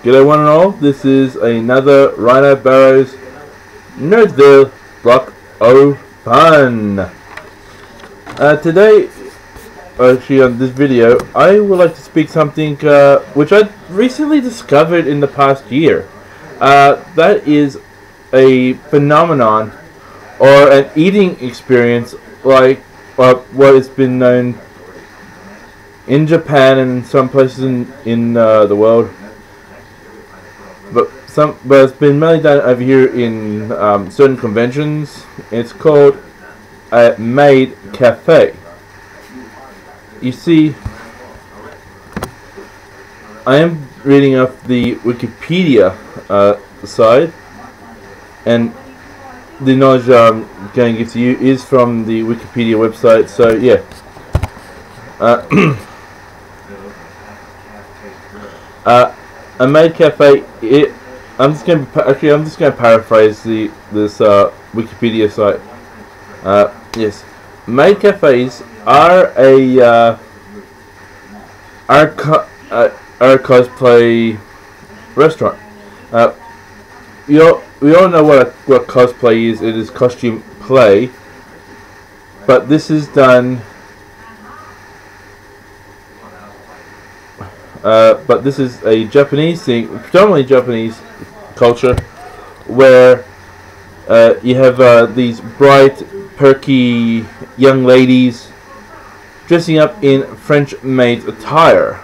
G'day one and all, this is another Rhino Barrows Nerdsville Block O Fun. Today, actually on this video, I would like to speak something which I recently discovered in the past year. That is a phenomenon or an eating experience like what has been known in Japan and some places in the world. But it's been mainly done over here in certain conventions. It's called a Maid Cafe. You see, I am reading off the Wikipedia side, and the knowledge I'm going to give to you is from the Wikipedia website. So yeah. A Maid Cafe. I'm just going to paraphrase this Wikipedia site. Yes, Maid Cafes are a cosplay restaurant. We all know what cosplay is. It is costume play, but this is done. But this is a Japanese thing, predominantly Japanese culture, where you have these bright, perky young ladies dressing up in French maid attire,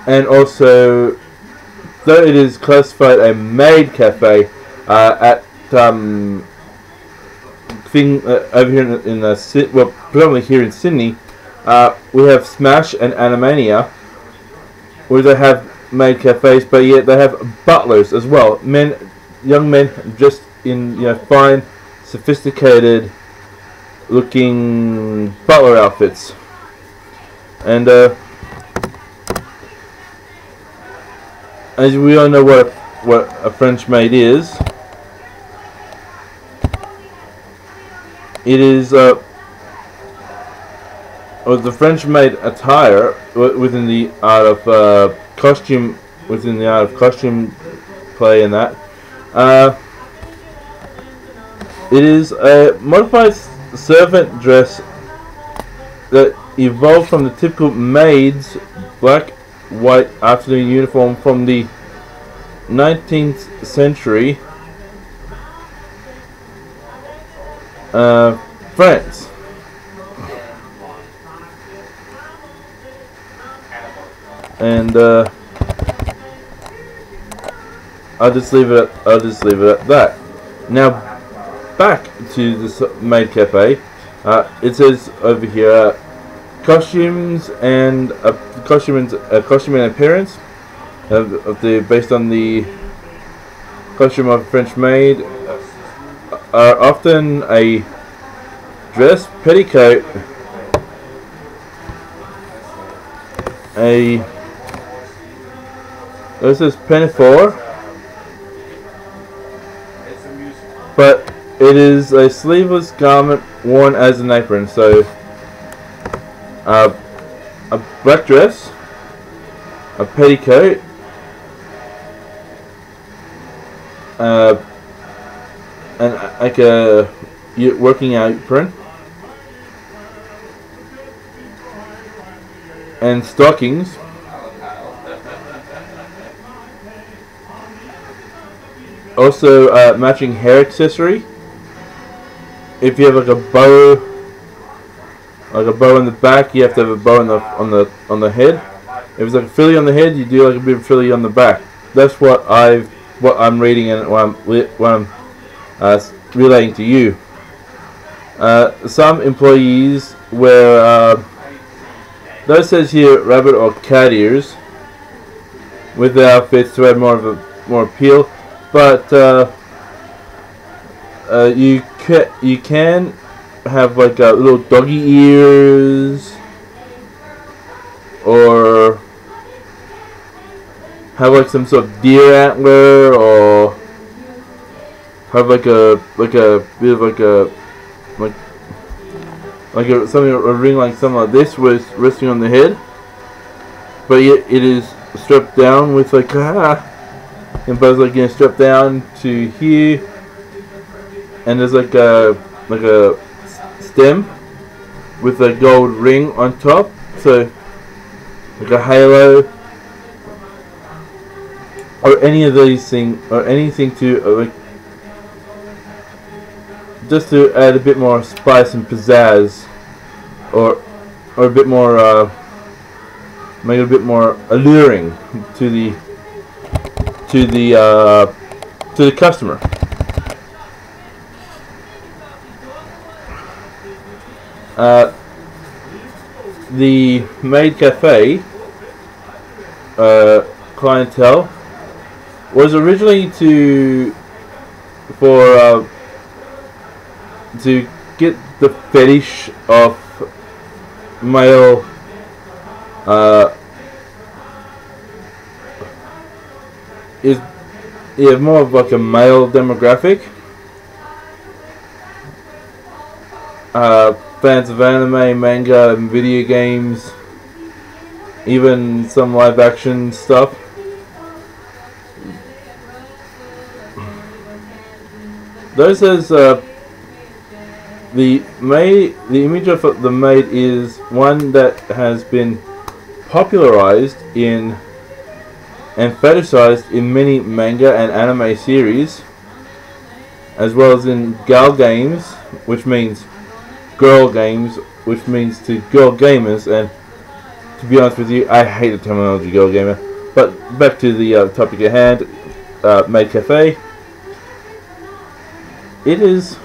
and also, though it is classified a maid cafe, at over here in predominantly here in Sydney. We have Smash and Animania, where they have maid cafes, but yet they have butlers as well. Young men, just in fine, sophisticated looking butler outfits. And as we all know what a French maid is, it is the French maid attire within the art of costume play, and that it is a modified servant dress that evolved from the typical maid's black white afternoon uniform from the 19th century France. And I'll just leave it at that. Now back to this Maid Cafe. It says over here, costumes and costume and appearance based on the costume of French maid are often a dress, petticoat, this is pinafore, but it is a sleeveless garment worn as an apron. So a black dress, a petticoat, and like a working apron, and stockings. Also, matching hair accessory. If you have like a bow in the back, you have to have a bow on the head. If it's like a frilly on the head, you do like a bit of frilly on the back. That's what I'm reading and what I'm relating to you. Some employees wear those says here rabbit or cat ears with the outfits to add more appeal. But you can have like little doggy ears, or have like some sort of deer antler, or have like a bit of something, a ring like something like this was resting on the head. but yet it is strapped down with like and Buzz like strapped down to here, and there's like a stem with a gold ring on top, so like a halo, or any of these things, or anything to like just to add a bit more spice and pizzazz, or a bit more make it a bit more alluring to the customer. The Maid Cafe clientele was originally to get the fetish of male is more of like a male demographic. Fans of anime, manga, and video games, even some live action stuff. Those as the image of the maid is one that has been popularized in and fetishized in many manga and anime series, as well as in gal games, which means girl games, which means to girl gamers. And to be honest with you, I hate the terminology girl gamer. But back to the topic at hand, Maid Cafe. It is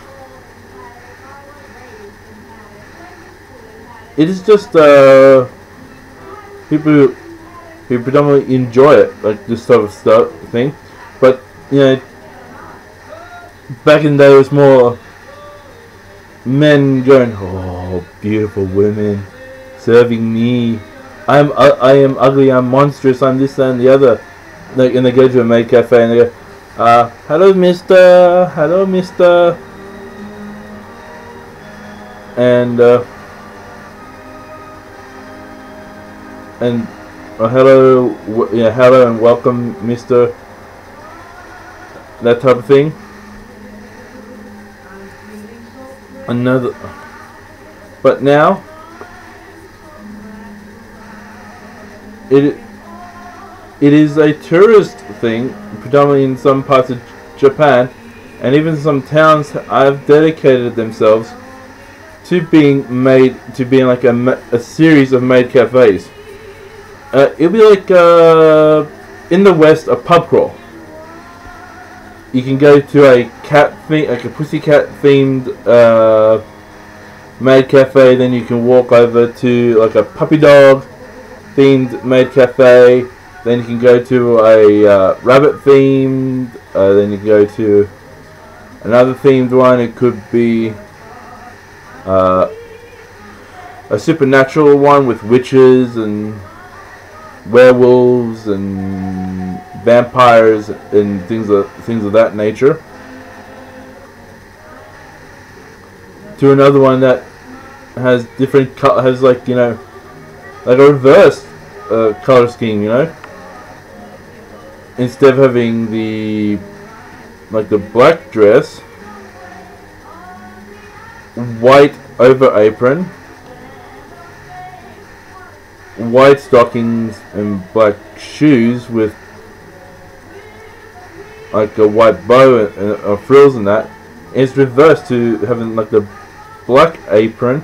just people who predominantly enjoy it, like this sort of thing. But you know, back in the day, it was more men going, "Oh, beautiful women serving me. I am ugly. I'm monstrous. I'm this, that, and the other." Like, and they go to a maid cafe and they go, "Hello, Mister. Hello, Mister." And hello, hello and welcome, Mister. That type of thing. But now it is a tourist thing, predominantly in some parts of Japan, and even some towns have dedicated themselves to being like a series of maid cafes. It'll be like in the West, a pub crawl. You can go to a pussycat themed maid cafe. Then you can walk over to like a puppy dog themed maid cafe. Then you can go to a rabbit themed. Then you can go to another themed one. It could be a supernatural one with witches and werewolves and vampires and things of that nature, to another one that has different has like, you know, like a reverse color scheme, you know, instead of having the black dress, white over apron, white stockings and black shoes with like a white bow and frills and that. It's reversed to having like the black apron,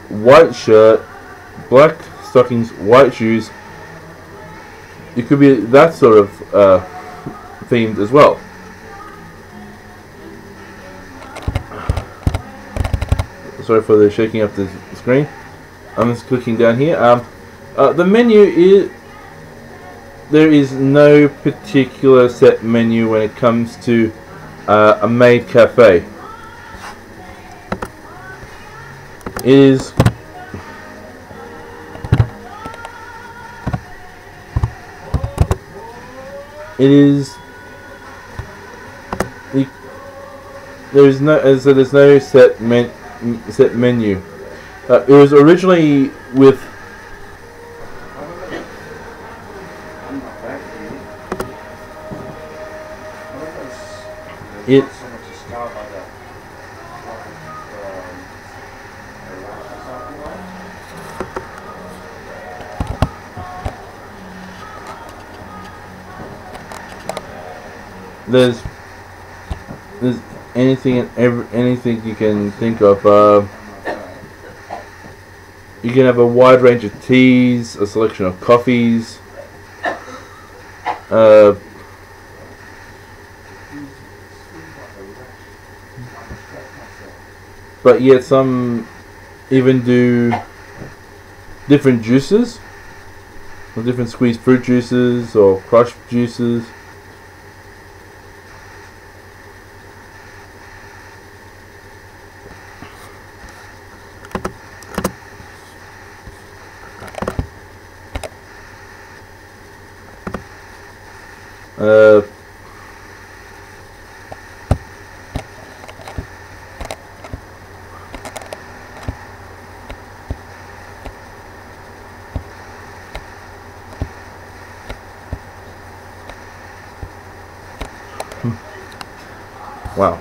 white shirt, black stockings, white shoes. It could be that sort of themed as well. Sorry for the shaking up the screen. I'm just clicking down here. The menu is... There is no particular set menu when it comes to a maid cafe. It is... There's no set menu. It was originally with It there's anything and anything you can think of. You can have a wide range of teas, a selection of coffees. But yet some even do different juices, or different squeezed fruit juices or crushed juices. Wow.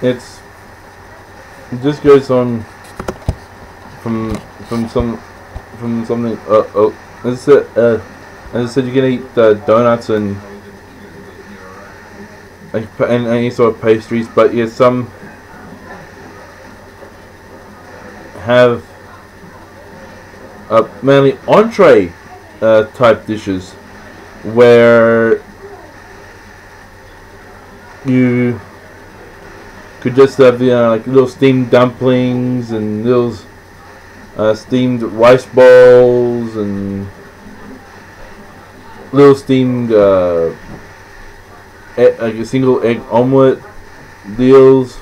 It just goes on from something. As I said, you can eat donuts and any sort of pastries, but yeah, some have mainly entree type dishes where you could just have like little steamed dumplings and little steamed rice balls and little steamed like a single egg omelette deals,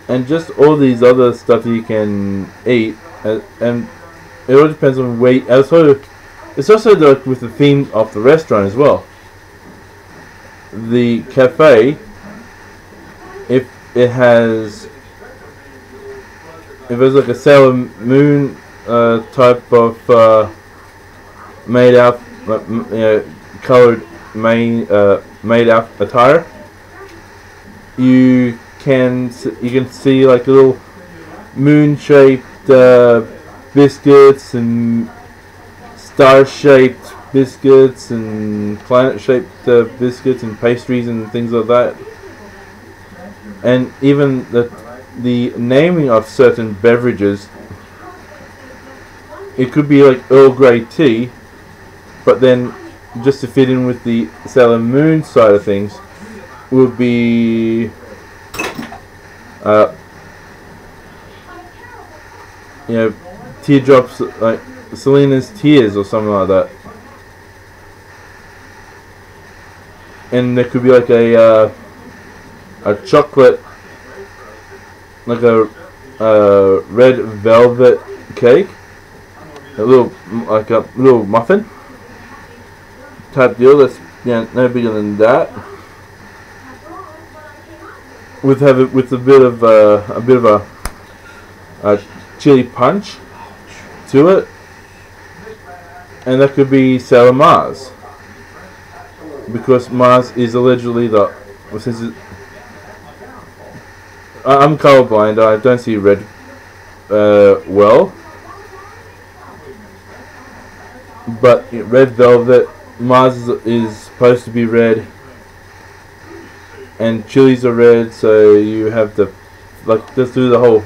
and just all these other stuff that you can eat, and it all depends on where. It's also with the theme of the restaurant as well. The cafe, if there's like a Sailor Moon type of made out, colored made out attire, you can see like little moon-shaped biscuits and star-shaped biscuits and planet-shaped biscuits and pastries and things like that. And even the naming of certain beverages, it could be like Earl Grey tea, but then just to fit in with the Sailor Moon side of things would be teardrops, like Selena's Tears or something like that. And there could be like a chocolate, like a red velvet cake, a little muffin type deal. That's no bigger than that. With a bit of a chili punch to it, and that could be Sailor Mars, because Mars is allegedly I'm colorblind. I don't see red well, but red velvet, Mars is supposed to be red, and chilies are red, so you have let's do the whole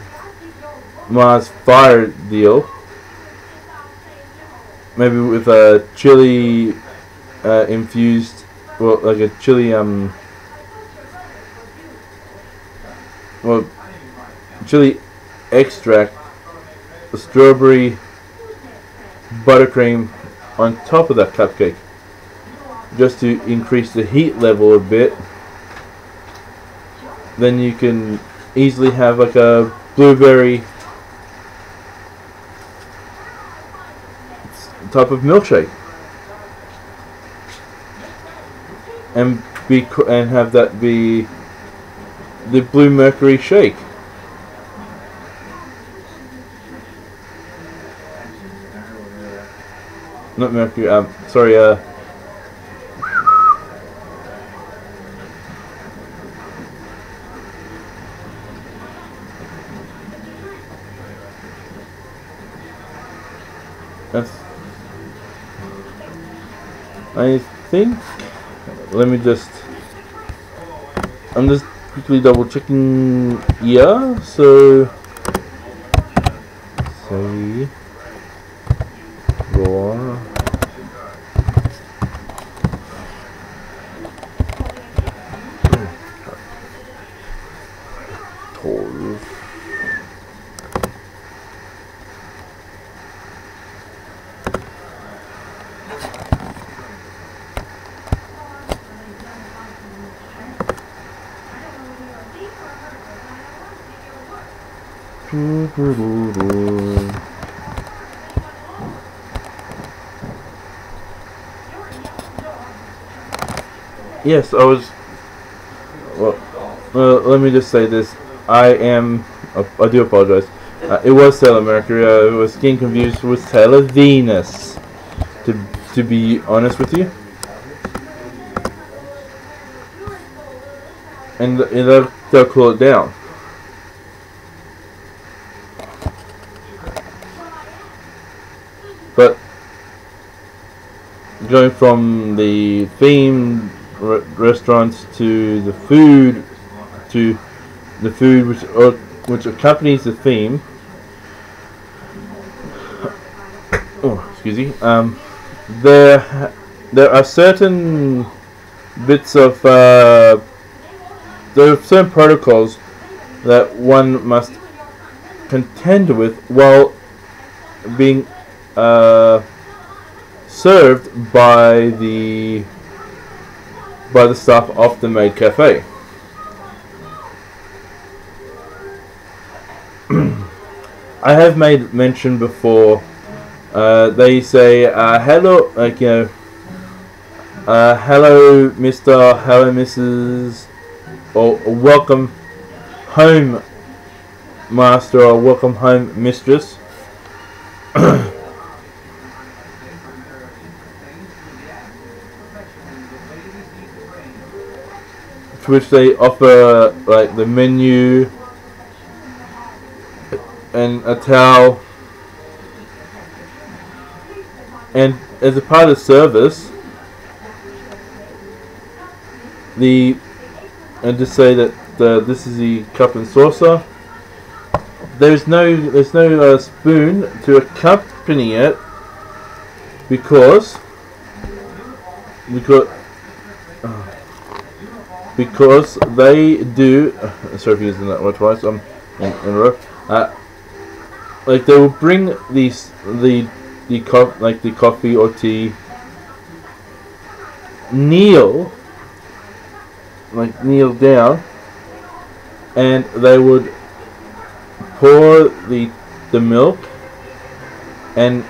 Mars fire deal. Maybe with a chili infused, well, like a chili chili extract, a strawberry buttercream on top of that cupcake, just to increase the heat level a bit. Then you can easily have like a blueberry type of milkshake, and have that be the Blue Mercury shake. not Mercury. Sorry. That's. I think. Let me just. I'm just quickly double checking. Yeah. So. Say. Raw. Yes, I was. Well, let me just say this. I do apologize. It was Sailor Mercury. I was getting confused with Sailor Venus. To be honest with you. And they'll cool it down. But going from the theme restaurants to the food which accompanies the theme. Oh, excuse me. There are certain bits of there are certain protocols that one must contend with while being served by the staff of the Maid Cafe. I have made mention before. They say hello, like hello, Mr. Hello, Mrs. or welcome home, master, or welcome home, mistress. To which they offer like the menu and a towel, and as a part of the service, and to say that this is the cup and saucer. There's no spoon to accompany it because they do. Sorry for using that word twice. I'm in a row. Like they will bring the coffee or tea. Kneel down, and they would pour the milk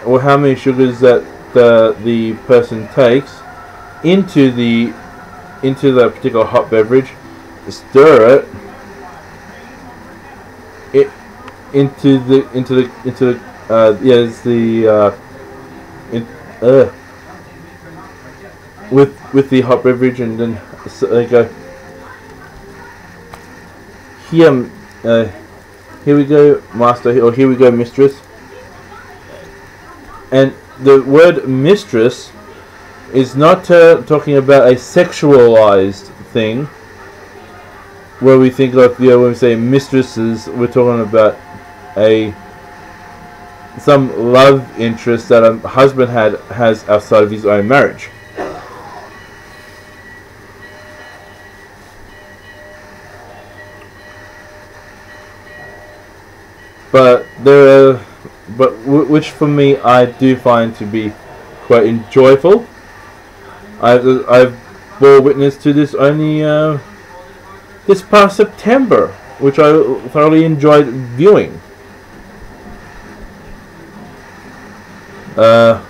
or how many sugars that the person takes into the particular hot beverage, stir it into the with the hot beverage, and then they go, here we go, master, or here we go, mistress. And the word mistress is not talking about a sexualized thing, where we think of, when we say mistresses, we're talking about some love interest that a husband has outside of his own marriage. Which for me I do find to be quite enjoyable. I've bore witness to this only this past September, which I thoroughly enjoyed viewing. But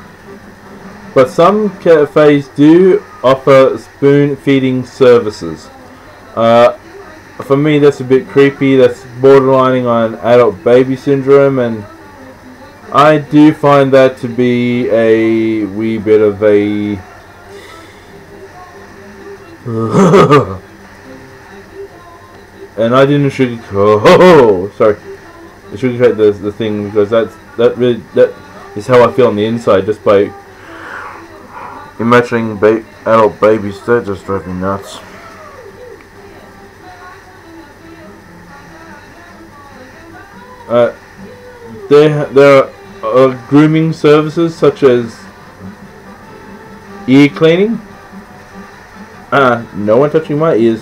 some cafes do offer spoon feeding services. For me, that's a bit creepy. That's borderlining on adult baby syndrome, and I do find that to be a wee bit of a and I didn't sugarcoat the thing, because that is how I feel on the inside, just by imagining adult babies. That just drives me nuts. There are grooming services such as ear cleaning. No one touching my ears.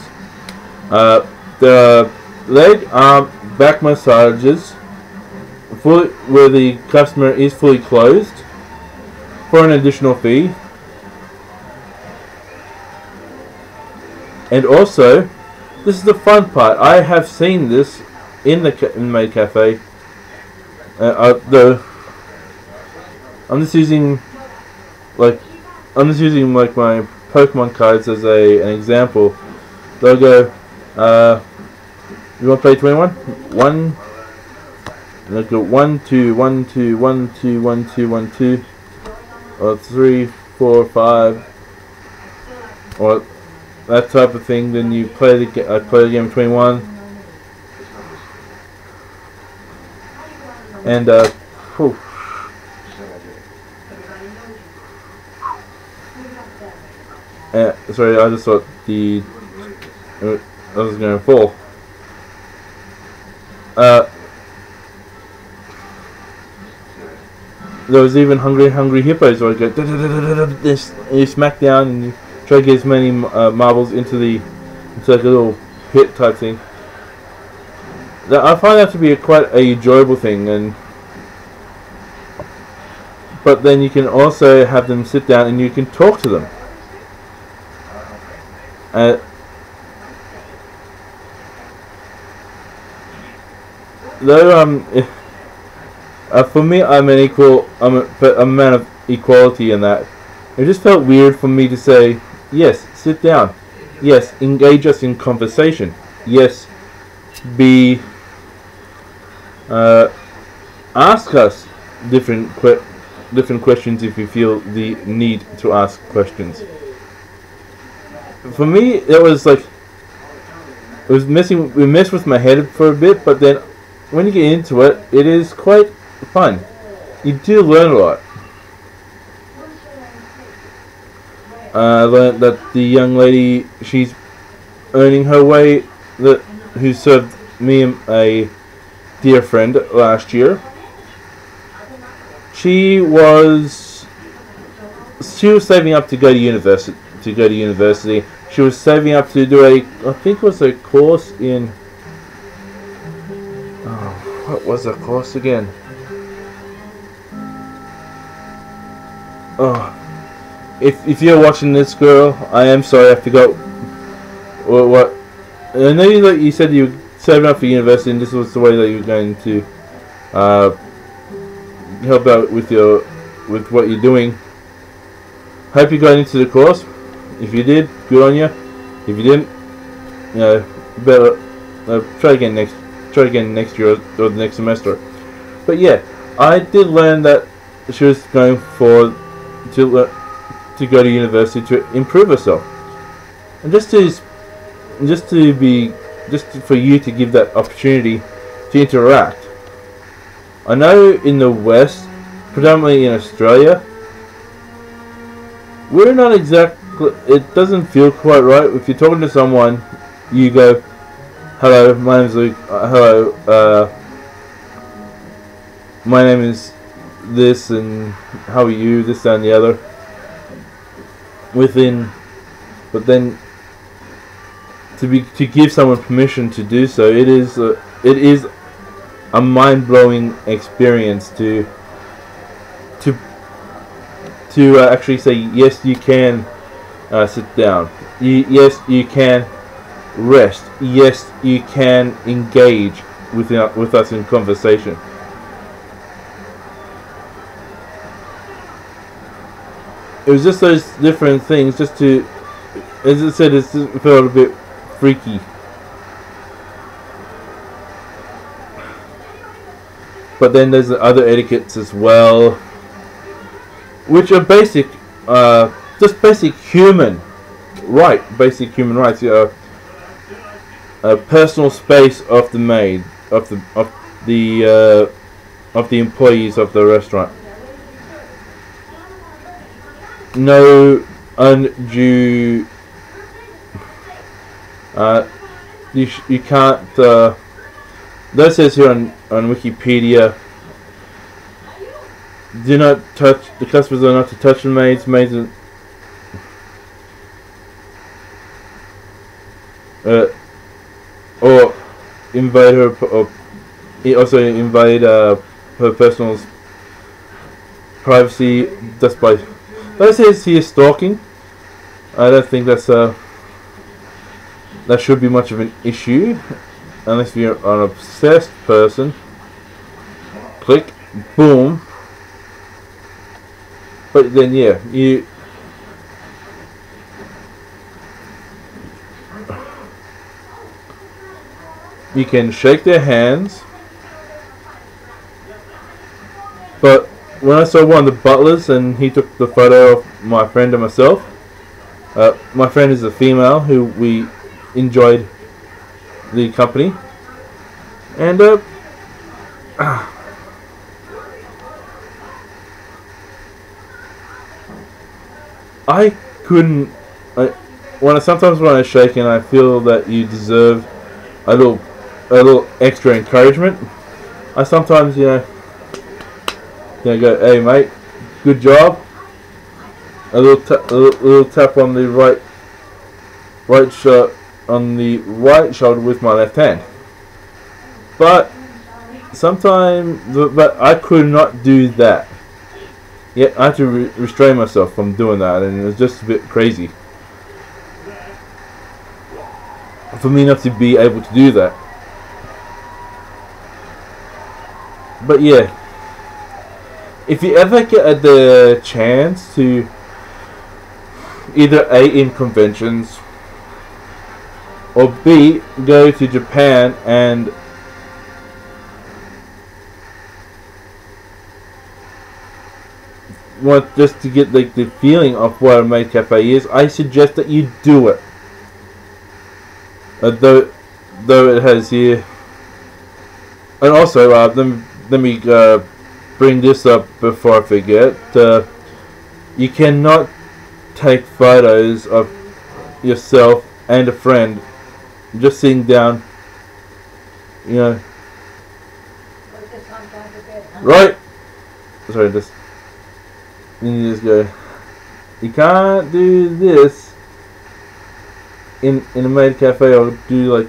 The leg, arm, back massages, where the customer is fully clothed, for an additional fee. And also, this is the fun part. I have seen this in the Maid Cafe. I'm just using my Pokemon cards as an example. They'll go, you want to play 21? 1. And they'll go 1, 2, 1, 2, 1, 2, 1, 2, 1, 2, or 3, 4, 5, or that type of thing. Then you play the game of 21, and sorry, I just thought I was going to fall. There was even hungry hippos where I go this, and you smack down and you try to get as many marbles into like a little pit type thing. I find that to be quite a enjoyable thing, but then you can also have them sit down and you can talk to them. For me, I'm a man of equality in that. It just felt weird for me to say, yes, sit down. Yes, engage us in conversation. Yes, ask us different questions if you feel the need to ask questions. For me, it was like it messed with my head for a bit, but then when you get into it, it is quite fun. You do learn a lot. I learned that the young lady, she's earning her way, who served me a dear friend last year. She was saving up to go to university. She was saving up to do I think it was a course in. What was the course again? Oh, if you're watching this, girl, I am sorry, I forgot what. I know you said you were saving up for university, and this was the way that you were going to help out with what you're doing. Hope you got into the course. If you did, good on you. If you didn't, better try again next year or the next semester. But yeah, I did learn that she was going to go to university to improve herself, and just for you to give that opportunity to interact. I know in the West, predominantly in Australia, we're not exactly. It doesn't feel quite right if you're talking to someone. You go, "Hello, my name's Luke. Hello, my name is this, and how are you? This, that, and the other." But then to give someone permission to do so, it is a mind-blowing experience to actually say, yes, you can sit down. Yes, you can rest. Yes, you can engage with us in conversation. It was just those different things, just to, as I said, it felt a bit freaky. But then there's the other etiquettes as well, which are basic, just basic human rights. Personal space of the maid, of the employees of the restaurant. No undue. You can't. That says here on Wikipedia. Do not touch. The customers are not to touch the maids. Maids or invade her, or also invade her personal privacy just by. That says here stalking. I don't think that's that should be much of an issue, unless you're an obsessed person. Click, boom. But then yeah, you can shake their hands. But when I saw one of the butlers and he took the photo of my friend and myself, my friend is a female who we enjoyed the company, and I couldn't. Sometimes when I shake and I feel that you deserve a little extra encouragement, I sometimes go, hey mate, good job. A little tap on the right shoulder with my left hand. But I could not do that. Yet I had to restrain myself from doing that, and it was just a bit crazy for me not to be able to do that. But yeah, if you ever get the chance to either A, in conventions, or B, go to Japan and want just to get like the feeling of what a maid cafe is, I suggest that you do it. Though it has here, and also let me bring this up before I forget. You cannot take photos of yourself and a friend just sitting down, right? Sorry, just you just go. You can't do this in a maid cafe, or do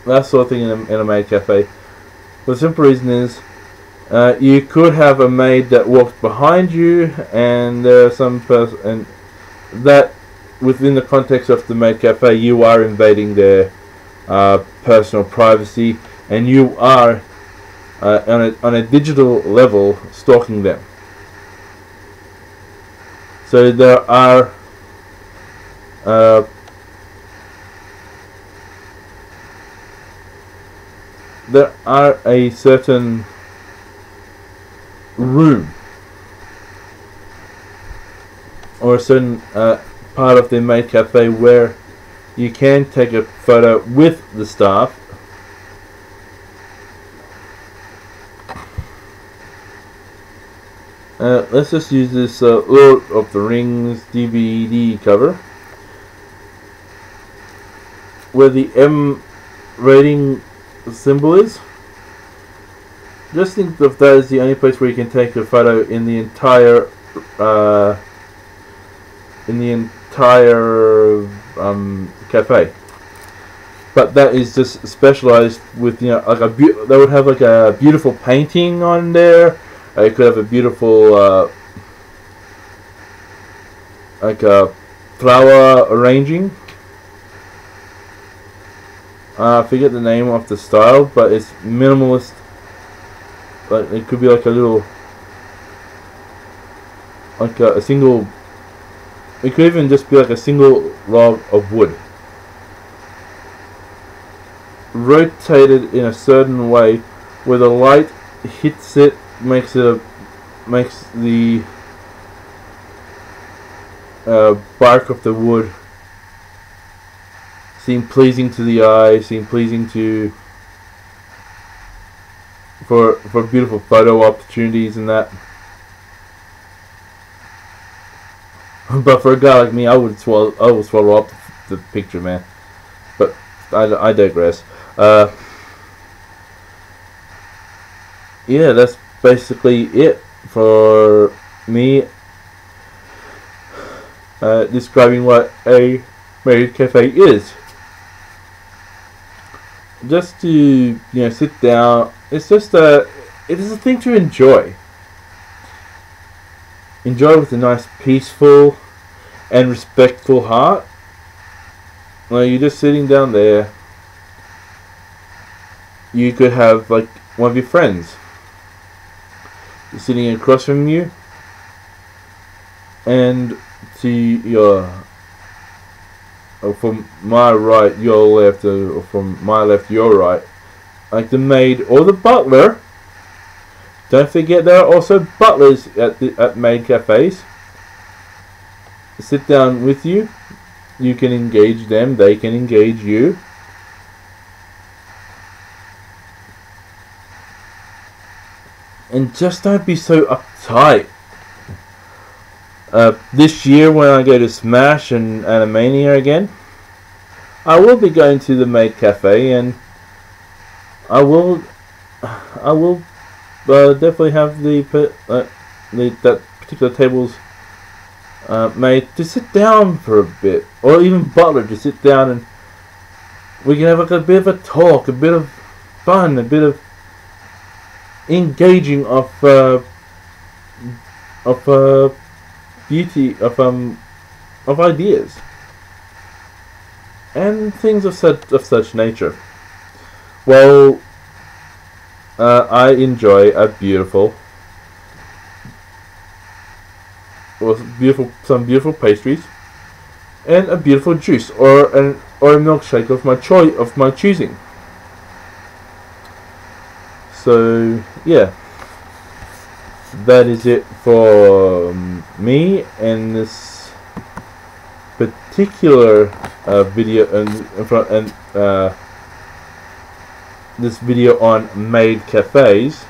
that sort of thing in a maid cafe. The simple reason is, you could have a maid that walks behind you, and there are some person, and that within the context of the maid cafe, you are invading their personal privacy, and you are on a digital level stalking them. So there are a certain room or a certain part of the maid cafe where you can take a photo with the staff. Let's just use this Lord of the Rings DVD cover, where the M rating symbol is. Just think of that as the only place where you can take a photo in the entire cafe. But that is just specialized with like they would have like a beautiful painting on there. You could have a beautiful like a flower arranging. I forget the name of the style, but it's minimalist. Like it could be like a little, like a single. It could even just be like a single log of wood. rotated in a certain way where the light hits it, makes the bark of the wood seem pleasing to the eye, seem pleasing to for beautiful photo opportunities and that. But for a guy like me, I would swallow up the picture, man. But I digress. Yeah, that's basically it for me describing what a Maid Cafe is. Just to sit down. It is a thing to enjoy. Enjoy with a nice, peaceful, and respectful heart. Well, you're just sitting down there. You could have like one of your friends sitting across from you, and to your from my right, your left, or from my left, your right, like the maid or the butler. Don't forget there are also butlers at maid cafes. Sit down with you. You can engage them. They can engage you. And just don't be so uptight. This year when I go to Smash and Animania again, I will be going to the Maid Cafe, and I will definitely have that particular table's maid to sit down for a bit, or even butler to sit down, and we can have like a bit of a talk, a bit of fun, a bit of engaging of beauty, of ideas and things of such nature. Well, I enjoy some beautiful pastries and a beautiful juice, or a milkshake of my choosing. So yeah, that is it for me and this particular video, and this video on maid cafes.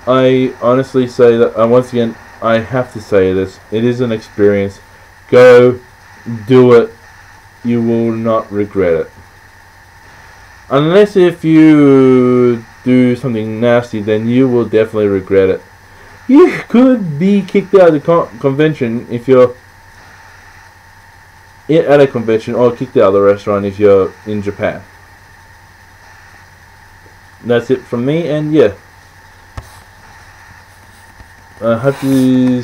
I honestly say that, once again, I have to say this, it is an experience. Go, do it. You will not regret it. Unless if you do something nasty, then you will definitely regret it. You could be kicked out of the convention if you're at a convention, or kicked out of the restaurant if you're in Japan. That's it from me, and yeah, I hope to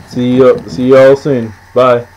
see you all soon. Bye.